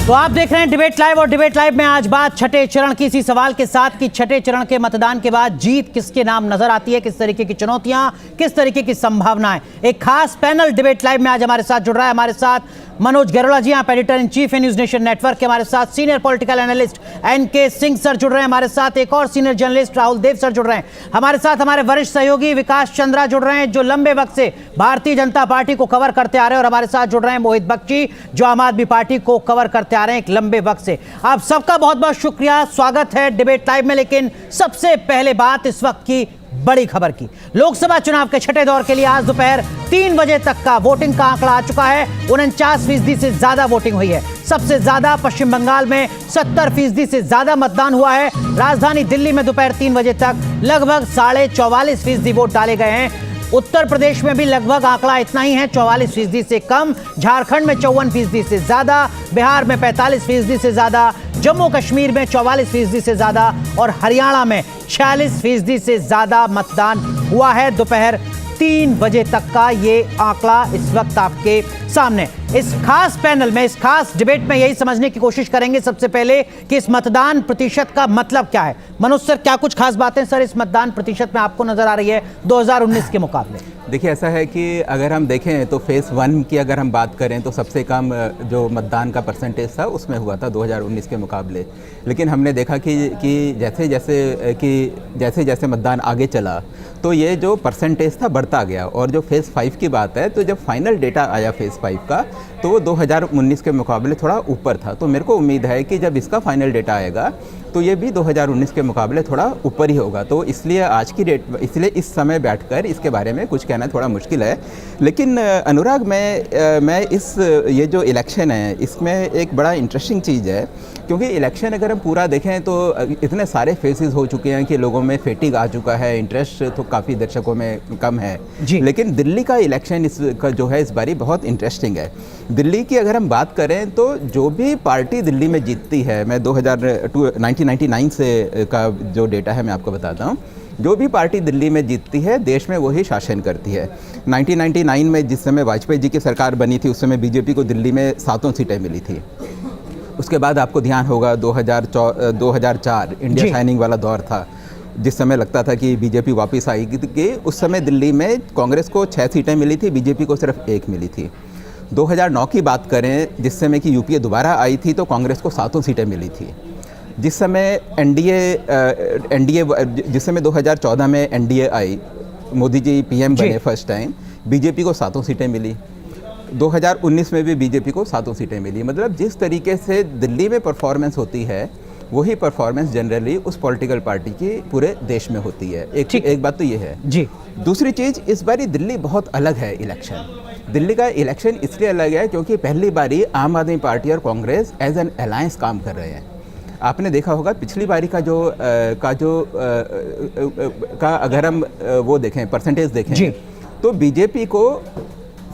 तो आप देख रहे हैं डिबेट लाइव और डिबेट लाइव में आज बात छठे चरण की इसी सवाल के साथ कि छठे चरण के मतदान के बाद जीत किसके नाम नजर आती है, किस तरीके की चुनौतियां, किस तरीके की संभावनाएं। एक खास पैनल डिबेट लाइव में आज हमारे साथ जुड़ रहा है। हमारे साथ मनोज गैरोला जी, आप editor in chief news nation network के, हमारे साथ senior political analyst NK Singh sir जुड़ रहे हैं, हमारे साथ एक और senior journalist Rahul Dev sir जुड़ रहे हैं, हमारे साथ हमारे वरिष्ठ सहयोगी विकास चंद्रा जुड़ रहे हैं जो लंबे वक्त से भारतीय जनता पार्टी को कवर करते आ रहे हैं, और हमारे साथ जुड़ रहे हैं मोहित बख्शी जो आम आदमी पार्टी को कवर करते आ रहे हैं एक लंबे वक्त से। आप सबका बहुत बहुत शुक्रिया, स्वागत है डिबेट लाइव में। लेकिन सबसे पहले बात इस वक्त की बड़ी खबर की। लोकसभा चुनाव के छठे दौर के लिए आज दोपहर 3 बजे तक का वोटिंग का आंकड़ा आ चुका है। 49% से ज्यादा वोटिंग हुई है। सबसे ज्यादा पश्चिम बंगाल में 70% से ज्यादा मतदान हुआ है। राजधानी दिल्ली में दोपहर 3 बजे तक लगभग 44.5% वोट डाले गए हैं। उत्तर प्रदेश में भी लगभग आंकड़ा इतना ही है, 44% से कम। झारखंड में 54% से ज्यादा, बिहार में 45% से ज्यादा, जम्मू कश्मीर में 44% से ज्यादा और हरियाणा में 46% से ज्यादा मतदान हुआ है। दोपहर 3 बजे तक का ये आंकड़ा इस वक्त आपके सामने। इस खास पैनल में, इस खास डिबेट में यही समझने की कोशिश करेंगे सबसे पहले कि इस मतदान प्रतिशत का मतलब क्या है। मनोज सर, क्या कुछ खास बातें सर इस मतदान प्रतिशत में आपको नजर आ रही है 2019 के मुकाबले? देखिए, ऐसा है कि अगर हम देखें तो फेज़ 1 की अगर हम बात करें तो सबसे कम जो मतदान का परसेंटेज था उसमें हुआ था 2019 के मुकाबले। लेकिन हमने देखा कि जैसे जैसे मतदान आगे चला तो ये जो परसेंटेज था बढ़ता गया। और जो फेज़ 5 की बात है तो जब फाइनल डेटा आया फेज़ 5 का तो वो 2019 के मुकाबले थोड़ा ऊपर था। तो मेरे को उम्मीद है कि जब इसका फाइनल डेटा आएगा तो ये भी 2019 के मुकाबले थोड़ा ऊपर ही होगा। तो इसलिए आज की डेट, इसलिए इस समय बैठकर इसके बारे में कुछ कहना थोड़ा मुश्किल है। लेकिन अनुराग, मैं ये जो इलेक्शन है इसमें एक बड़ा इंटरेस्टिंग चीज़ है, क्योंकि इलेक्शन अगर हम पूरा देखें तो इतने सारे फेसेस हो चुके हैं कि लोगों में फेटिग आ चुका है, इंटरेस्ट तो काफ़ी दर्शकों में कम है। लेकिन दिल्ली का इलेक्शन इसका जो है इस बारी बहुत इंटरेस्टिंग है। दिल्ली की अगर हम बात करें तो जो भी पार्टी दिल्ली में जीतती है, मैं 1999 से का जो डेटा है मैं आपको बताता हूँ, जो भी पार्टी दिल्ली में जीतती है देश में वही शासन करती है। 1999 में जिस समय वाजपेयी जी की सरकार बनी थी उस समय बीजेपी को दिल्ली में 7 सीटें मिली थी। उसके बाद आपको ध्यान होगा 2004 इंडिया शाइनिंग वाला दौर था, जिस समय लगता था कि बीजेपी वापस आएगी कि उस समय दिल्ली में कांग्रेस को 6 सीटें मिली थी, बीजेपी को सिर्फ 1 मिली थी। 2009 की बात करें जिस समय की यूपीए दोबारा आई थी तो कांग्रेस को 7 सीटें मिली थी। जिस समय एनडीए जिस समय 2014 में एनडीए आई, मोदी जी पीएम बने फर्स्ट टाइम, बीजेपी को 7 सीटें मिली। 2019 में भी बीजेपी को 7 सीटें मिली। मतलब जिस तरीके से दिल्ली में परफॉर्मेंस होती है वही परफॉर्मेंस जनरली उस पॉलिटिकल पार्टी की पूरे देश में होती है। एक बात तो ये है जी। दूसरी चीज़, इस बारी दिल्ली बहुत अलग है इलेक्शन। दिल्ली का इलेक्शन इसलिए अलग है क्योंकि पहली बारी आम आदमी पार्टी और कांग्रेस एज एन अलायंस काम कर रहे हैं। आपने देखा होगा पिछली बारी का अगर हम वो देखें, परसेंटेज देखें तो बीजेपी को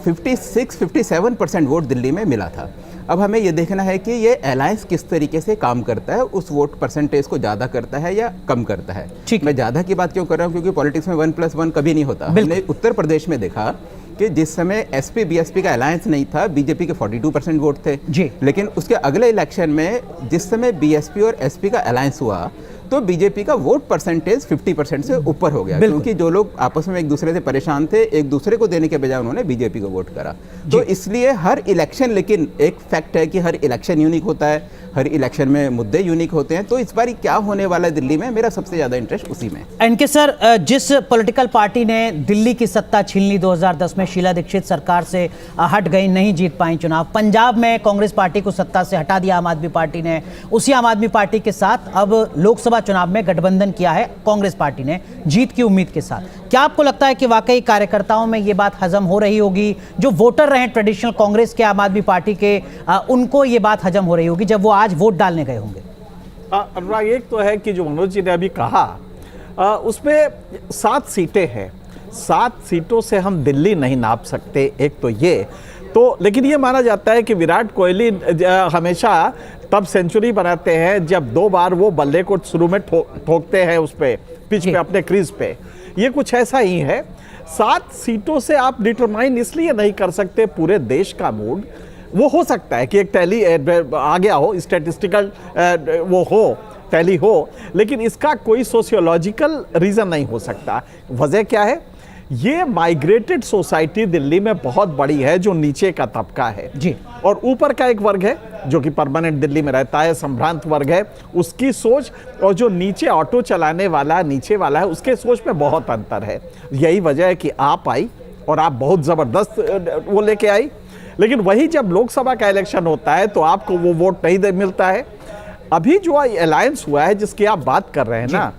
56-57% वोट दिल्ली में मिला था। अब हमें ये देखना है कि ये अलायंस किस तरीके से काम करता है, उस वोट परसेंटेज को ज़्यादा करता है या कम करता है। मैं ज़्यादा की बात क्यों कर रहा हूँ, क्योंकि पॉलिटिक्स में 1+1 कभी नहीं होता। हमने उत्तर प्रदेश में देखा कि जिस समय एसपी बीएसपी का अलायंस नहीं था, बीजेपी के 42% वोट थे जी। लेकिन उसके अगले इलेक्शन में जिस समय बीएसपी और एसपी का अलायंस हुआ तो बीजेपी का वोट परसेंटेज 50% से ऊपर हो गया, क्योंकि जो लोग आपस में एक दूसरे से परेशान थे, एक दूसरे को देने के बजाय उन्होंने बीजेपी को वोट करा। तो इसलिए हर इलेक्शन, लेकिन एक फैक्ट है कि हर इलेक्शन यूनिक होता है, हर इलेक्शन में मुद्दे यूनिक होते हैं। तो इस बारी क्या होने वाला है दिल्ली में, मेरा सबसे ज़्यादा इंटरेस्ट उसी में। एनके सर, जिस पॉलिटिकल पार्टी ने दिल्ली की सत्ता छीन ली 2010 में, शीला दीक्षित सरकार से हट गई, नहीं जीत पाई चुनाव। पंजाब में कांग्रेस पार्टी को सत्ता से हटा दिया आम आदमी पार्टी ने। उसी आम आदमी पार्टी के साथ अब लोकसभा चुनाव में गठबंधन किया है कांग्रेस पार्टी ने, जीत की उम्मीद के साथ। क्या आपको लगता है कि वाकई कार्यकर्ताओं में ये बात हजम हो रही होगी, जो वोटर रहे ट्रेडिशनल कांग्रेस के, आम आदमी पार्टी के, उनको ये बात हजम हो रही होगी जब वो आज वोट डालने गए होंगे? अनुराग, एक तो है कि जो मनोज जी ने अभी कहा उसमें 7 सीटें हैं, 7 सीटों से हम दिल्ली नहीं नाप सकते, एक तो ये तो। लेकिन ये माना जाता है कि विराट कोहली हमेशा तब सेंचुरी बनाते हैं जब 2 बार वो बल्ले को शुरू में ठोकते हैं उस पे, पिच पे, अपने क्रीज पे। ये कुछ ऐसा ही है। 7 सीटों से आप डिटरमाइन इसलिए नहीं कर सकते पूरे देश का मूड, वो हो सकता है कि एक टैली आ गया हो, स्टैटिस्टिकल वो हो, टैली हो, लेकिन इसका कोई सोशियोलॉजिकल रीजन नहीं हो सकता। वजह क्या है? ये माइग्रेटेड सोसाइटी दिल्ली में बहुत बड़ी है, जो नीचे का तबका है जी, और ऊपर का एक वर्ग है जो कि परमानेंट दिल्ली में रहता है, संभ्रांत वर्ग है, उसकी सोच और जो नीचे ऑटो चलाने वाला नीचे वाला है उसके सोच में बहुत अंतर है। यही वजह है कि आप आई और आप बहुत जबरदस्त वो लेके आई, लेकिन वही जब लोकसभा का इलेक्शन होता है तो आपको वो वोट नहीं मिलता है। अभी जो अलायंस हुआ है जिसकी आप बात कर रहे हैं ना,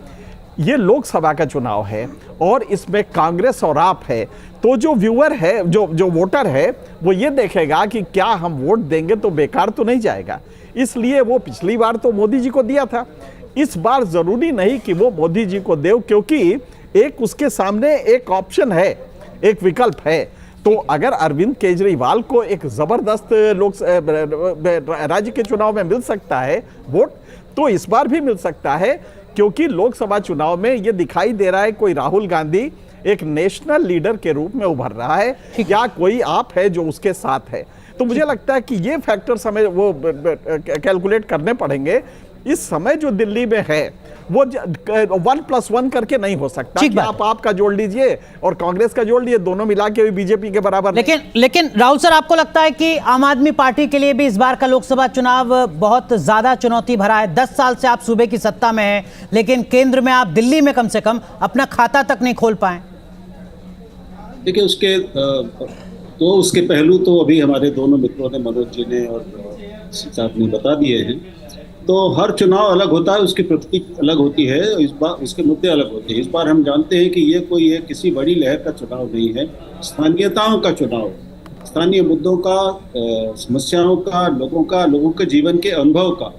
ये लोकसभा का चुनाव है और इसमें कांग्रेस और आप है, तो जो व्यूअर है, जो वोटर है, वो ये देखेगा कि क्या हम वोट देंगे तो बेकार तो नहीं जाएगा। इसलिए वो पिछली बार तो मोदी जी को दिया था, इस बार जरूरी नहीं कि वो मोदी जी को दे, क्योंकि एक उसके सामने एक ऑप्शन है, एक विकल्प है। तो अगर अरविंद केजरीवाल को एक जबरदस्त राज्य के चुनाव में मिल सकता है वोट, तो इस बार भी मिल सकता है, क्योंकि लोकसभा चुनाव में यह दिखाई दे रहा है कोई राहुल गांधी एक नेशनल लीडर के रूप में उभर रहा है या कोई आप है जो उसके साथ है। तो मुझे लगता है कि ये फैक्टर्स हमें वो कैलकुलेट करने पड़ेंगे। इस समय जो दिल्ली में है वो 1+1 करके नहीं हो सकता कि आप आपका जोड़ लीजिए और कांग्रेस का जोड़ लीजिए, दोनों मिला के भी बीजेपी के बराबर। लेकिन राहुल सर, आपको लगता है कि आम आदमी पार्टी के लिए भी इस बार का लोकसभा चुनाव बहुत ज्यादा चुनौती भरा है? 10 साल से आप सूबे की सत्ता में हैं, लेकिन केंद्र में आप दिल्ली में कम से कम अपना खाता तक नहीं खोल पाए। देखिए, उसके पहलू तो अभी हमारे दोनों मित्रों ने, मनोज जी ने और साहब ने बता दिए हैं। तो हर चुनाव अलग होता है, उसकी प्रकृति अलग होती है, इस बार उसके मुद्दे अलग होते हैं। इस बार हम जानते हैं कि ये कोई किसी बड़ी लहर का चुनाव नहीं है, स्थानीयताओं का चुनाव, स्थानीय मुद्दों का, समस्याओं का, लोगों के जीवन के अनुभव का,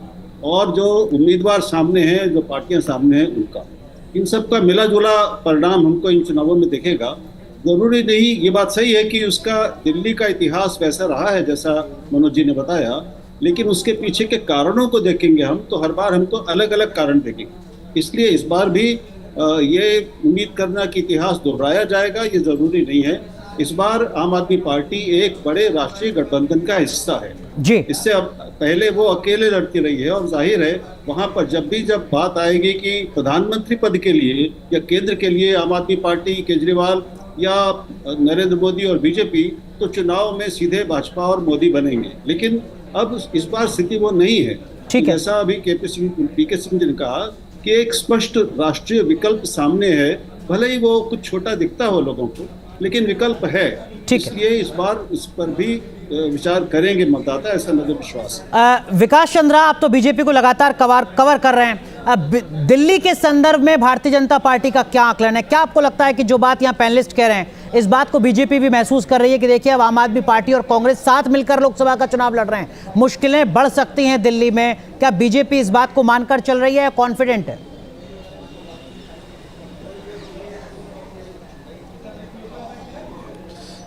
और जो उम्मीदवार सामने हैं, जो पार्टियां सामने हैं, उनका, इन सब का मिला जुला परिणाम हमको इन चुनावों में दिखेगा। जरूरी नहीं, ये बात सही है कि उसका दिल्ली का इतिहास वैसा रहा है जैसा मनोज जी ने बताया, लेकिन उसके पीछे के कारणों को देखेंगे हम तो हर बार हमको अलग अलग कारण देखेंगे। इसलिए इस बार भी ये उम्मीद करना कि इतिहास दोहराया जाएगा, ये जरूरी नहीं है। इस बार आम आदमी पार्टी एक बड़े राष्ट्रीय गठबंधन का हिस्सा है जी। इससे अब पहले वो अकेले लड़ती रही है, और जाहिर है वहां पर जब बात आएगी कि प्रधानमंत्री पद के लिए या केंद्र के लिए आम आदमी पार्टी, केजरीवाल या नरेंद्र मोदी और बीजेपी, तो चुनाव में सीधे भाजपा और मोदी बनेंगे। लेकिन अब इस बार स्थिति वो नहीं है। ठीक है, जैसा अभी पीके सिंह जी ने कहा कि एक स्पष्ट राष्ट्रीय विकल्प सामने है, भले ही वो कुछ छोटा दिखता हो लोगों को, लेकिन विकल्प है। इसलिए इस बार इस पर भी विचार करेंगे मतदाता, ऐसा मुझे विश्वास है। विकास चंद्रा, आप तो बीजेपी को लगातार कवर कर रहे हैं, दिल्ली के संदर्भ में भारतीय जनता पार्टी का क्या आकलन है? क्या आपको लगता है कि जो बात यहाँ पैनलिस्ट कह रहे हैं, इस बात को बीजेपी भी महसूस कर रही है कि देखिए अब आम आदमी पार्टी और कांग्रेस साथ मिलकर लोकसभा का चुनाव लड़ रहे हैं, मुश्किलें बढ़ सकती हैं दिल्ली में? क्या बीजेपी इस बात को मानकर चल रही है या कॉन्फिडेंट है?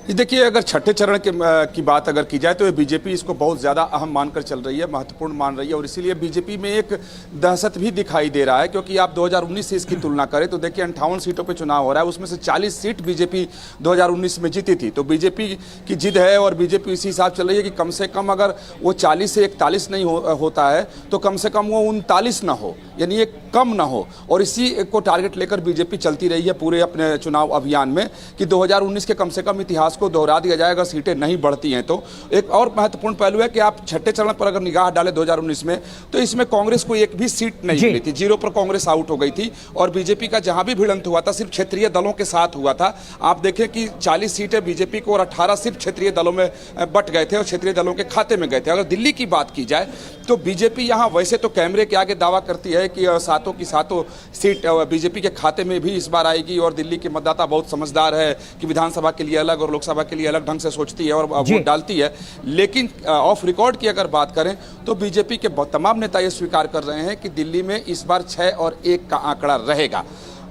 देखिए, अगर छठे चरण की बात अगर की जाए तो ये बीजेपी इसको बहुत ज़्यादा अहम मानकर चल रही है, महत्वपूर्ण मान रही है, और इसीलिए बीजेपी में एक दहशत भी दिखाई दे रहा है। क्योंकि आप 2019 से इसकी तुलना करें तो देखिए 58 सीटों पे चुनाव हो रहा है, उसमें से 40 सीट बीजेपी 2019 में जीती थी। तो बीजेपी की जिद है और बीजेपी इसी हिसाब चल रही है कि कम से कम अगर वो 40 से 41 नहीं होता है तो कम से कम वो 39 ना हो, यानी एक कम ना हो। और इसी को टारगेट लेकर बीजेपी चलती रही है पूरे अपने चुनाव अभियान में कि 2019 के कम से कम इतिहास को दोहरा दिया जाए अगर सीटें नहीं बढ़ती हैं तो। एक और महत्वपूर्ण पहलू है कि आप छठे चरण पर अगर निगाह डालें 2019 में, तो इसमें कांग्रेस को एक भी सीट नहीं मिली थी, 0 पर कांग्रेस आउट हो गई थी, और बीजेपी का जहां भी भिड़ंत हुआ था सिर्फ क्षेत्रीय दलों के साथ हुआ था। आप देखें कि 40 सीटें बीजेपी को और 18 सिर्फ क्षेत्रीय दलों में बट गए थे और क्षेत्रीय दलों के खाते में गए थे। अगर दिल्ली की बात की जाए तो बीजेपी यहां वैसे तो कैमरे के आगे दावा करती है कि सातों की सातों सीट बीजेपी के खाते में भी इस बार आएगी, और दिल्ली के मतदाता बहुत समझदार है कि विधानसभा के लिए अलग और लोकसभा के लिए अलग ढंग से सोचती है और वोट डालती है। लेकिन ऑफ रिकॉर्ड की अगर बात करें तो बीजेपी के तमाम नेता ये स्वीकार कर रहे हैं कि दिल्ली में इस बार 6 और 1 का आंकड़ा रहेगा,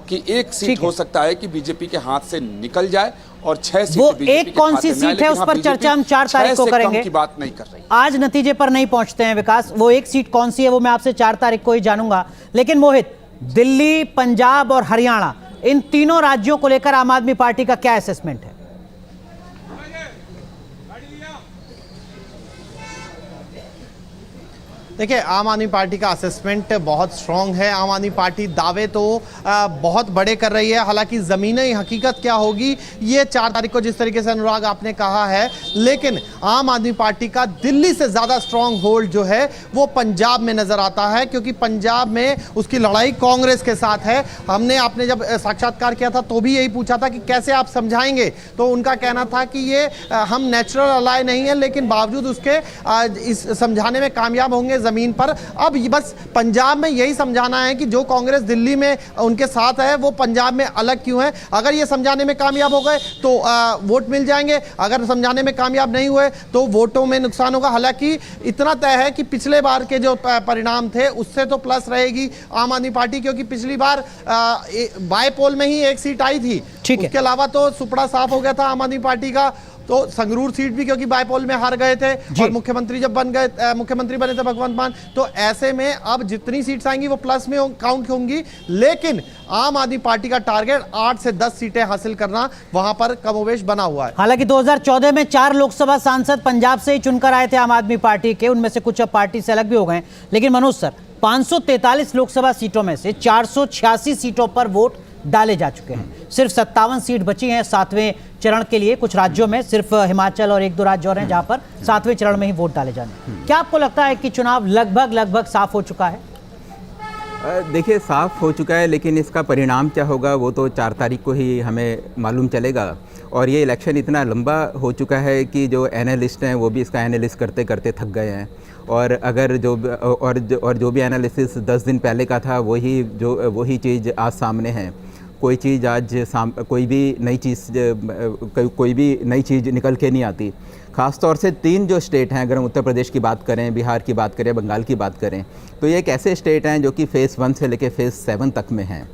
कि एक सीट हो सकता है कि बीजेपी के हाथ से निकल जाए और 6 सीट। वो एक कौन सी सीट है उस पर चर्चा हम 4 तारीख को करेंगे, की बात नहीं कर रही। आज नतीजे पर नहीं पहुंचते हैं विकास, वो एक सीट कौन सी है वो मैं आपसे 4 तारीख को ही जानूंगा। लेकिन मोहित, दिल्ली, पंजाब और हरियाणा, इन तीनों राज्यों को लेकर आम आदमी पार्टी का क्या असेसमेंट है? देखिए, आम आदमी पार्टी का असेसमेंट बहुत स्ट्रांग है। आम आदमी पार्टी दावे तो बहुत बड़े कर रही है, हालांकि ज़मीनी हकीकत क्या होगी ये 4 तारीख को जिस तरीके से अनुराग आपने कहा है, लेकिन आम आदमी पार्टी का दिल्ली से ज़्यादा स्ट्रांग होल्ड जो है वो पंजाब में नज़र आता है, क्योंकि पंजाब में उसकी लड़ाई कांग्रेस के साथ है। आपने जब साक्षात्कार किया था तो भी यही पूछा था कि कैसे आप समझाएंगे, तो उनका कहना था कि ये हम नेचुरल अलाय नहीं है, लेकिन बावजूद उसके इस समझाने में कामयाब होंगे ज़मीन पर। अब बस पंजाब में यही समझाना है कि जो कांग्रेस दिल्ली में उनके साथ है वो पंजाब में अलग क्यों है। अगर ये समझाने में कामयाब हो गए तो वोट मिल जाएंगे, अगर समझाने में कामयाब नहीं हुए तो वोटों में नुकसान होगा। हालांकि इतना तय है कि पिछले बार के जो परिणाम थे उससे तो प्लस रहेगी आम आदमी पार्टी, क्योंकि पिछली बार बाय पोल में ही 1 सीट आई थी। उसके अलावा तो सुपड़ा साफ हो गया था आम आदमी पार्टी का। तो संगरूर सीट भी क्योंकि बायपोल में हार गए थे और मुख्यमंत्री जब मुख्यमंत्री बने थे भगवंत मान, तो ऐसे में अब जितनी सीट्स आएंगी वो प्लस में काउंट होंगी। लेकिन आम आदमी पार्टी का टारगेट 8 से 10 सीटें हासिल करना वहां पर कमोवेश बना हुआ है। हालांकि 2014 में 4 लोकसभा सांसद पंजाब से ही चुनकर आए थे आम आदमी पार्टी के, उनमें से कुछ अब पार्टी से अलग भी हो गए। लेकिन मनोज सर, 543 लोकसभा सीटों में से 486 सीटों पर वोट डाले जा चुके हैं, सिर्फ 57 सीट बची हैं 7वें चरण के लिए। कुछ राज्यों में सिर्फ हिमाचल और 1-2 राज्य और हैं जहां पर 7वें चरण में ही वोट डाले जाने। क्या आपको लगता है कि चुनाव लगभग साफ हो चुका है? देखिए, साफ हो चुका है, लेकिन इसका परिणाम क्या होगा वो तो 4 तारीख को ही हमें मालूम चलेगा। और ये इलेक्शन इतना लंबा हो चुका है कि जो एनालिस्ट हैं वो भी इसका एनालिस्ट करते करते थक गए हैं। और अगर जो भी एनालिसिस 10 दिन पहले का था वही चीज़ आज सामने है। कोई चीज़ कोई भी नई चीज़ निकल के नहीं आती। ख़ास तौर से 3 जो स्टेट हैं, अगर हम उत्तर प्रदेश की बात करें, बिहार की बात करें, बंगाल की बात करें, तो ये एक ऐसे स्टेट हैं जो कि फेज़ 1 से लेकर फेज़ 7 तक में हैं।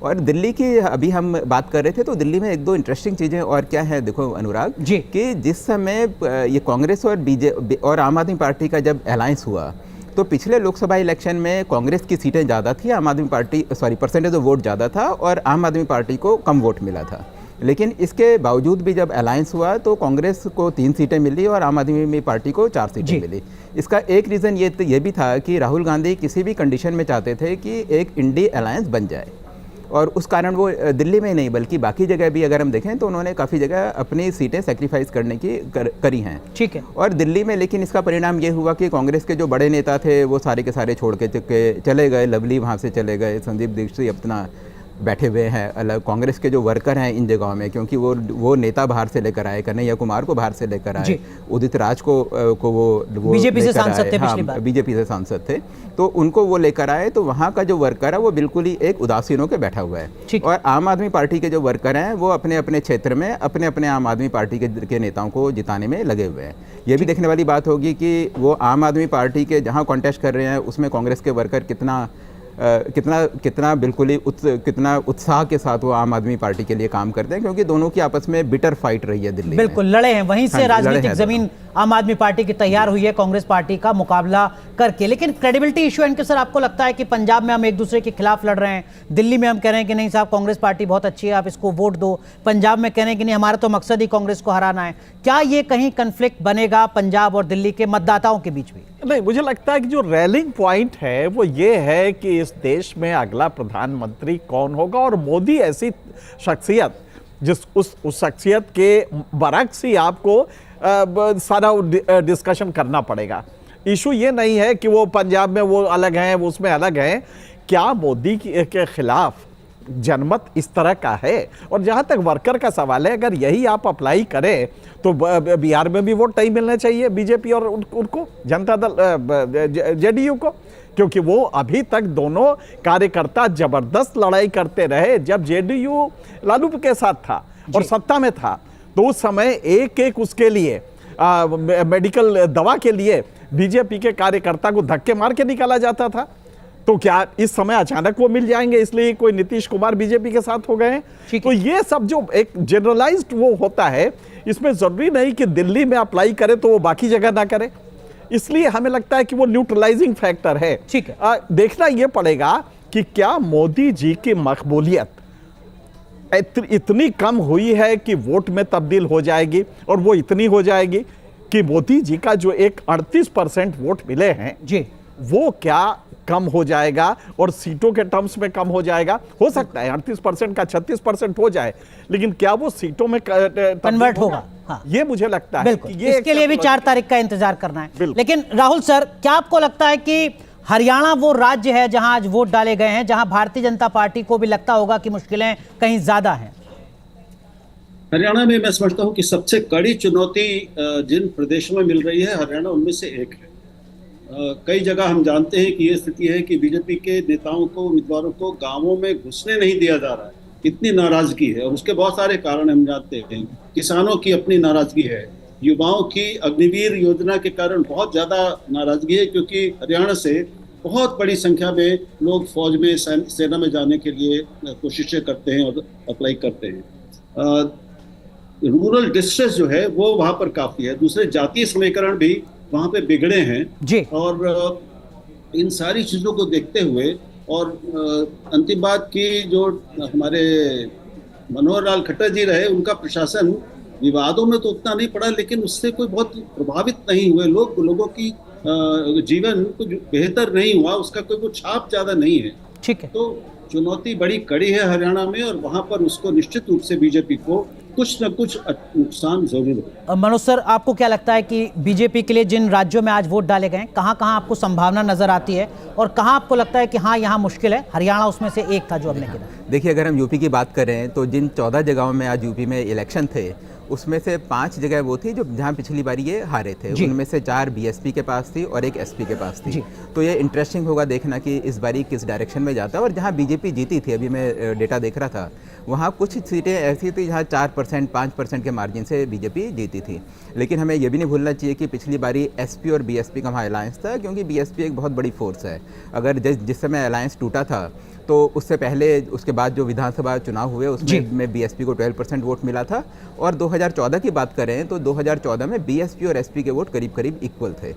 और दिल्ली की अभी हम बात कर रहे थे, तो दिल्ली में 1-2 इंटरेस्टिंग चीज़ें और क्या है, देखो अनुराग जी, कि जिस समय ये कांग्रेस और बीजेपी और आम आदमी पार्टी का जब अलायंस हुआ, तो पिछले लोकसभा इलेक्शन में कांग्रेस की सीटें ज़्यादा थी, परसेंटेज ऑफ वोट ज़्यादा था और आम आदमी पार्टी को कम वोट मिला था। लेकिन इसके बावजूद भी जब अलायंस हुआ तो कांग्रेस को 3 सीटें मिली और आम आदमी पार्टी को 4 सीटें मिली। इसका एक रीज़न ये भी था कि राहुल गांधी किसी भी कंडीशन में चाहते थे कि एक इंडी अलायंस बन जाए, और उस कारण वो दिल्ली में नहीं बल्कि बाकी जगह भी अगर हम देखें तो उन्होंने काफ़ी जगह अपनी सीटें सेक्रीफाइस करने की करी हैं। ठीक है। और दिल्ली में लेकिन इसका परिणाम ये हुआ कि कांग्रेस के जो बड़े नेता थे वो सारे के सारे छोड़ के चले गए। लवली वहाँ से चले गए, संदीप दीक्षित अपना बैठे हुए हैं अलग। कांग्रेस के जो वर्कर हैं इन जगहों में, क्योंकि वो नेता बाहर से लेकर आए, कन्हैया कुमार को बाहर से लेकर आए, उदित राज को वो बीजेपी से सांसद थे, पिछली बार बीजेपी से सांसद थे, तो उनको वो लेकर आए। तो वहाँ का जो वर्कर है वो बिल्कुल ही एक उदासीन होकर बैठा हुआ है। और आम आदमी पार्टी के जो वर्कर हैं वो अपने अपने क्षेत्र में अपने आम आदमी पार्टी के नेताओं को जिताने में लगे हुए हैं। ये भी देखने वाली बात होगी कि वो आम आदमी पार्टी के जहाँ कॉन्टेस्ट कर रहे हैं उसमें कांग्रेस के वर्कर कितना बिल्कुल ही कितना उत्साह के साथ वो आम आदमी पार्टी के लिए काम करते हैं, क्योंकि दोनों की आपस में बिटर फाइट रही है दिल्ली बिल्कुल में। लड़े हैं, वहीं से राजनीतिक जमीन आम आदमी पार्टी की तैयार हुई है कांग्रेस पार्टी का मुकाबला करके। लेकिन क्रेडिबिलिटी इशू है इनके सर, आपको लगता है कि पंजाब में हम एक दूसरे के खिलाफ लड़ रहे हैं, दिल्ली में हम कह रहे हैं कि नहीं साहब कांग्रेस पार्टी बहुत अच्छी है आप इसको वोट दो, पंजाब में कह रहे हैं कि नहीं हमारा तो मकसद ही कांग्रेस को हराना है। क्या ये कहीं कन्फ्लिक्ट बनेगा पंजाब और दिल्ली के मतदाताओं के बीच भी? नहीं, मुझे लगता है कि जो रैलिंग पॉइंट है वो ये है कि इस देश में अगला प्रधानमंत्री कौन होगा, और मोदी ऐसी शख्सियत उस शख्सियत के बरक्स ही आपको सारा डिस्कशन करना पड़ेगा। इशू ये नहीं है कि वो पंजाब में वो अलग हैं, वो उसमें अलग हैं। क्या मोदी के खिलाफ जनमत इस तरह का है? और जहां तक वर्कर का सवाल है, अगर यही आप अप्लाई करें तो बिहार में भी वोट नहीं मिलना चाहिए बीजेपी और उनको जनता दल जेडीयू को, क्योंकि वो अभी तक दोनों कार्यकर्ता जबरदस्त लड़ाई करते रहे। जब जेडीयू लालू के साथ था और सत्ता में था तो उस समय एक उसके लिए मेडिकल दवा के लिए बीजेपी के कार्यकर्ता को धक्के मार के निकाला जाता था। तो क्या इस समय अचानक वो मिल जाएंगे इसलिए कोई नीतीश कुमार बीजेपी के साथ हो गए हैं? तो ये सब जो एक जनरलाइज्ड वो होता है, इसमें जरूरी नहीं कि दिल्ली में अप्लाई करे तो वो बाकी जगह ना करे। इसलिए हमें लगता है कि वो न्यूट्रलाइजिंग फैक्टर है। ठीक है, देखना ये पड़ेगा कि क्या मोदी जी की मकबूलियत इतनी कम हुई है कि वोट में तब्दील हो जाएगी, और वो इतनी हो जाएगी कि मोदी जी का जो एक 38% वोट मिले हैं जी, वो क्या कम हो जाएगा और सीटों के टर्म्स में कम हो जाएगा? हो सकता है 38% का 36% हो जाए, लेकिन क्या वो सीटों में कन्वर्ट होगा? हाँ। ये मुझे लगता है बिल्कुल, कि ये इसके लिए भी 4 तारीख का इंतजार करना है। बिल्कुल। लेकिन राहुल सर, क्या आपको लगता है कि हरियाणा वो राज्य है जहां आज वोट डाले गए हैं, जहां भारतीय जनता पार्टी को भी लगता होगा कि मुश्किलें कहीं ज्यादा हैं? हरियाणा में मैं समझता हूँ कि सबसे कड़ी चुनौती जिन प्रदेशों में मिल रही है, हरियाणा उनमें से एक है। कई जगह हम जानते हैं कि ये स्थिति है कि बीजेपी के नेताओं को, उम्मीदवारों को गांवों में घुसने नहीं दिया जा रहा है। इतनी नाराजगी है और उसके बहुत सारे कारण हम जानते हैं। किसानों की अपनी नाराजगी है, युवाओं की अग्निवीर योजना के कारण बहुत ज्यादा नाराजगी है, क्योंकि हरियाणा से बहुत बड़ी संख्या में लोग फौज में, सेना में जाने के लिए कोशिशें करते हैं और अप्लाई करते हैं। रूरल डिस्ट्रेस जो है वो वहाँ पर काफी है। दूसरे जातीय समीकरण भी वहाँ पे बिगड़े हैं जी। और इन सारी चीजों को देखते हुए और अंतिम बात की जो हमारे मनोहर लाल खट्टर जी रहे, उनका प्रशासन विवादों में तो उतना नहीं पड़ा, लेकिन उससे कोई बहुत प्रभावित नहीं हुए लोग। लोगों की जीवन कुछ बेहतर नहीं हुआ, उसका कोई वो छाप ज्यादा नहीं है। ठीक है। तो चुनौती बड़ी कड़ी है हरियाणा में और वहां पर उसको निश्चित रूप से बीजेपी को कुछ न कुछ नुकसान जरूर हो। मनोज सर, आपको क्या लगता है कि बीजेपी के लिए जिन राज्यों में आज वोट डाले गए हैं, कहां कहां आपको संभावना नजर आती है और कहां आपको लगता है कि हाँ यहाँ मुश्किल है? हरियाणा उसमें से एक था जो हमने गिना। देखिए, अगर हम यूपी की बात करें तो जिन 14 जगहों में आज यूपी में इलेक्शन थे, उसमें से 5 जगह वो थी जो जहां पिछली बार ये हारे थे। उनमें से 4 बीएसपी के पास थी और 1 एसपी के पास थी। तो ये इंटरेस्टिंग होगा देखना कि इस बारी किस डायरेक्शन में जाता है। और जहां बीजेपी जीती थी, अभी मैं डेटा देख रहा था, वहाँ कुछ सीटें ऐसी थी जहाँ 4%, 5% के मार्जिन से बीजेपी जीती थी। लेकिन हमें ये भी नहीं भूलना चाहिए कि पिछली बारी एसपी और बीएसपी का वहाँ अलायंस था, क्योंकि बीएसपी एक बहुत बड़ी फोर्स है। अगर जिस समय अलायंस टूटा था तो उससे पहले, उसके बाद जो विधानसभा चुनाव हुए उसमें बीएसपी को 12% वोट मिला था। और 2014 की बात करें तो 2014 में बीएसपी और एसपी के वोट करीब करीब इक्वल थे।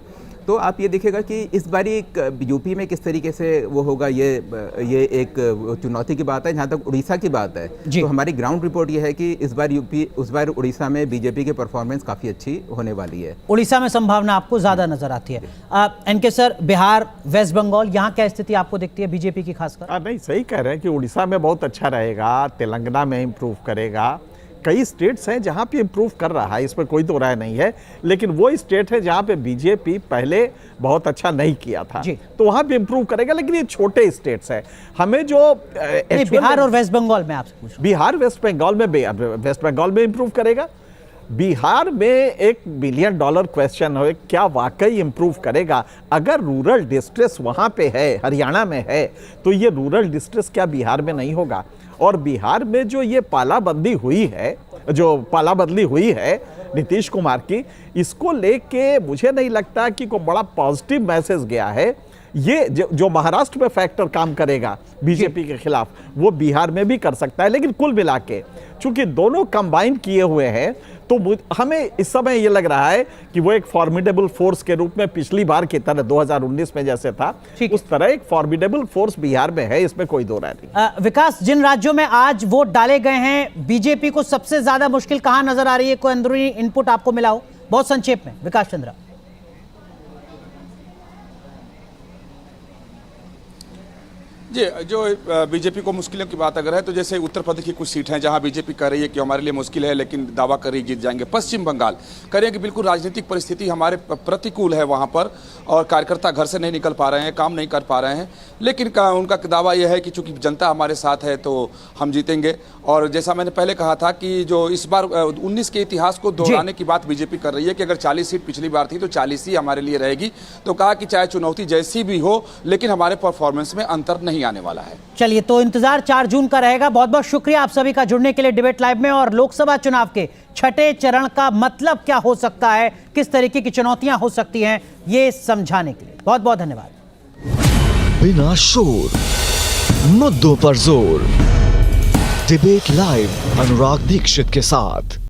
तो आप ये देखिएगा कि इस बारी यूपी में किस तरीके से वो होगा, ये एक चुनौती की बात है। जहाँ तक उड़ीसा की बात है तो हमारी ग्राउंड रिपोर्ट ये है कि इस बार उड़ीसा में बीजेपी की परफॉर्मेंस काफ़ी अच्छी होने वाली है। उड़ीसा में संभावना आपको ज़्यादा नजर आती है। NK sir, Bihar, west Bengal, यहाँ क्या स्थिति आपको दिखती है बीजेपी की खासकर? नहीं, सही कह रहे हैं कि उड़ीसा में बहुत अच्छा रहेगा, तेलंगाना में इम्प्रूव करेगा। कई स्टेट्स हैं जहां पे इम्प्रूव कर रहा है, इसमें कोई तो राय नहीं है। लेकिन वो स्टेट है जहां पे बीजेपी पहले बहुत अच्छा नहीं किया था, तो वहां पे इम्प्रूव करेगा। लेकिन ये छोटे स्टेट्स हैं। हमें जो बिहार और वेस्ट बंगाल में आपसे पूछूं। बिहार वेस्ट बंगाल में इम्प्रूव करेगा। बिहार में $1 बिलियन क्वेश्चन है, क्या वाकई इम्प्रूव करेगा? अगर रूरल डिस्ट्रेस वहां पे है, हरियाणा में है, तो ये रूरल डिस्ट्रेस क्या बिहार में नहीं होगा? और बिहार में जो ये पालाबंदी हुई है नीतीश कुमार की, इसको लेके मुझे नहीं लगता कि कोई बड़ा पॉजिटिव मैसेज गया है। ये जो महाराष्ट्र में फैक्टर काम करेगा बीजेपी के खिलाफ, वो बिहार में भी कर सकता है। लेकिन कुल मिला के चूंकि दोनों कंबाइन किए हुए हैं, तो हमें इस समय ये लग रहा है कि वो एक फॉर्मिडेबल फोर्स के रूप में पिछली बार की तरह 2019 में जैसे था, उस तरह एक फॉर्मिडेबल फोर्स बिहार में है, इसमें कोई दो राय नहीं। विकास, जिन राज्यों में आज वोट डाले गए हैं, बीजेपी को सबसे ज्यादा मुश्किल कहां नजर आ रही है? कोई अंदरूनी इनपुट आपको मिला हो? बहुत संक्षेप में विकास चंद्रा। जी, जो बीजेपी को मुश्किलों की बात अगर है तो जैसे उत्तर प्रदेश की कुछ सीट हैं जहां बीजेपी कह रही है कि हमारे लिए मुश्किल है, लेकिन दावा कर रही जीत जाएंगे। पश्चिम बंगाल कह रहे हैं कि बिल्कुल राजनीतिक परिस्थिति हमारे प्रतिकूल है वहां पर, और कार्यकर्ता घर से नहीं निकल पा रहे हैं, काम नहीं कर पा रहे हैं। लेकिन उनका दावा यह है कि चूंकि जनता हमारे साथ है तो हम जीतेंगे। और जैसा मैंने पहले कहा था कि जो इस बार 19 के इतिहास को दोहराने की बात बीजेपी कर रही है कि अगर 40 सीट पिछली बार थी तो 40 ही हमारे लिए रहेगी। तो कहा कि चाहे चुनौती जैसी भी हो, लेकिन हमारे परफॉर्मेंस में अंतर नहीं आने वाला है। चलिए, तो इंतजार 4 जून का रहेगा। बहुत बहुत शुक्रिया आप सभी का जुड़ने के लिए डिबेट लाइव में। और लोकसभा चुनाव के छठे चरण का मतलब क्या हो सकता है, किस तरीके की चुनौतियां हो सकती हैं, ये समझाने के लिए बहुत बहुत धन्यवाद। बिना शोर, मुद्दों पर जोर, डिबेट लाइव अनुराग दीक्षित के साथ।